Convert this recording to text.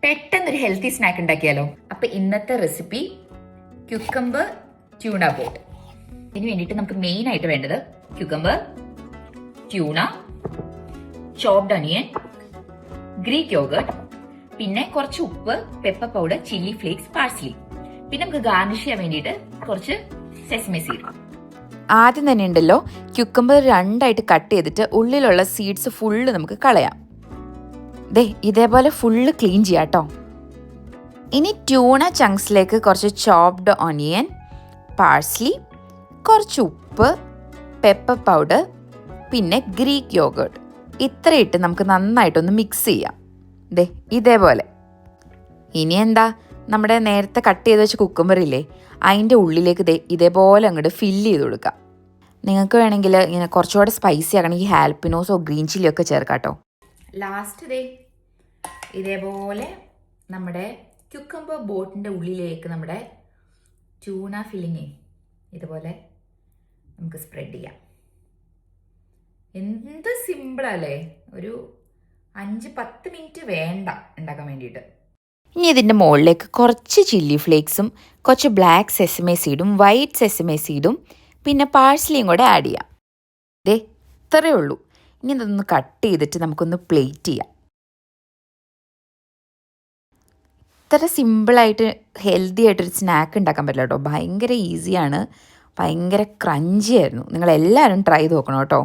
പെട്ടെന്നൊരു healthy snack ഉണ്ടാക്കിയാലോ. അപ്പൊ ഇന്നത്തെ റെസിപ്പി ക്യുക്കമ്പർ ട്യൂണ ബോട്ട്. ഇതിന് വേണ്ടിയിട്ട് നമുക്ക് മെയിൻ ആയിട്ട് വേണ്ടത് cucumber, tuna, chopped onion, Greek yogurt, പിന്നെ കുറച്ച് ഉപ്പ്, pepper powder, chilli flakes, parsley. പിന്നെ നമുക്ക് ഗാർണിഷ് ചെയ്യാൻ വേണ്ടിയിട്ട് കുറച്ച് സെസമി സീഡ്. ആദ്യം തന്നെ ഉണ്ടല്ലോ ക്യുക്കമ്പർ രണ്ടായിട്ട് കട്ട് ചെയ്തിട്ട് ഉള്ളിലുള്ള സീഡ്സ് ഫുള്ള് നമുക്ക് കളയാം. ഇതേപോലെ ഫുള്ള് ക്ലീൻ ചെയ്യാം കേട്ടോ. ഇനി ട്യൂണ ചങ്ക്സിലേക്ക് കുറച്ച് ചോപ്ഡ് ഒനിയൻ, പാഴ്സ്ലി, കുറച്ച് ഉപ്പ്, പെപ്പർ പൗഡർ, പിന്നെ ഗ്രീക്ക് യോഗർട്ട് ഇത്രയിട്ട് നമുക്ക് നന്നായിട്ടൊന്ന് മിക്സ് ചെയ്യാം. ഇതേപോലെ. ഇനി എന്താ, നമ്മുടെ നേരത്തെ കട്ട് ചെയ്ത് വെച്ച കുക്കുംബർ ഇല്ലേ, അതിൻ്റെ ഉള്ളിലേക്ക് ഇതേപോലെ അങ്ങോട്ട് ഫില്ല് ചെയ്ത് കൊടുക്കാം. നിങ്ങൾക്ക് വേണമെങ്കിൽ ഇങ്ങനെ കുറച്ചുകൂടെ സ്പൈസി ആക്കണമെങ്കിൽ ഹാൽപ്പിനോസോ ഗ്രീൻ ചില്ലിയോ ഒക്കെ ചേർക്കാം കേട്ടോ. ലാസ്റ്റ് ഇതേപോലെ നമ്മുടെ ക്യുക്കമ്പർ ബോട്ടിൻ്റെ ഉള്ളിലേക്ക് നമ്മുടെ ട്യൂണ ഫില്ലിങ് ഇതുപോലെ നമുക്ക് സ്പ്രെഡ് ചെയ്യാം. എന്ത് സിമ്പിളല്ലേ, ഒരു 5-10 മിനിറ്റ് വേണ്ട ഉണ്ടാക്കാൻ വേണ്ടിയിട്ട്. ഇനി ഇതിൻ്റെ മുകളിലേക്ക് കുറച്ച് ചില്ലി ഫ്ലേക്സും കുറച്ച് ബ്ലാക്ക് സെസമേ സീഡും വൈറ്റ് സെസമേ സീഡും പിന്നെ പാഴ്സ്ലിയും കൂടെ ആഡ് ചെയ്യാം. ഇത്രയേ ഉള്ളൂ. ഇനി ഇതൊന്ന് കട്ട് ചെയ്തിട്ട് നമുക്കൊന്ന് പ്ലേറ്റ് ചെയ്യാം. ഇത്ര സിമ്പിളായിട്ട് ഹെൽത്തി ആയിട്ടൊരു സ്നാക്ക് ഉണ്ടാക്കാൻ പറ്റില്ല കേട്ടോ. ഭയങ്കര ഈസിയാണ്, ഭയങ്കര ക്രഞ്ചി ആയിരുന്നു. നിങ്ങളെല്ലാവരും ട്രൈ ചെയ്ത് നോക്കണം കേട്ടോ.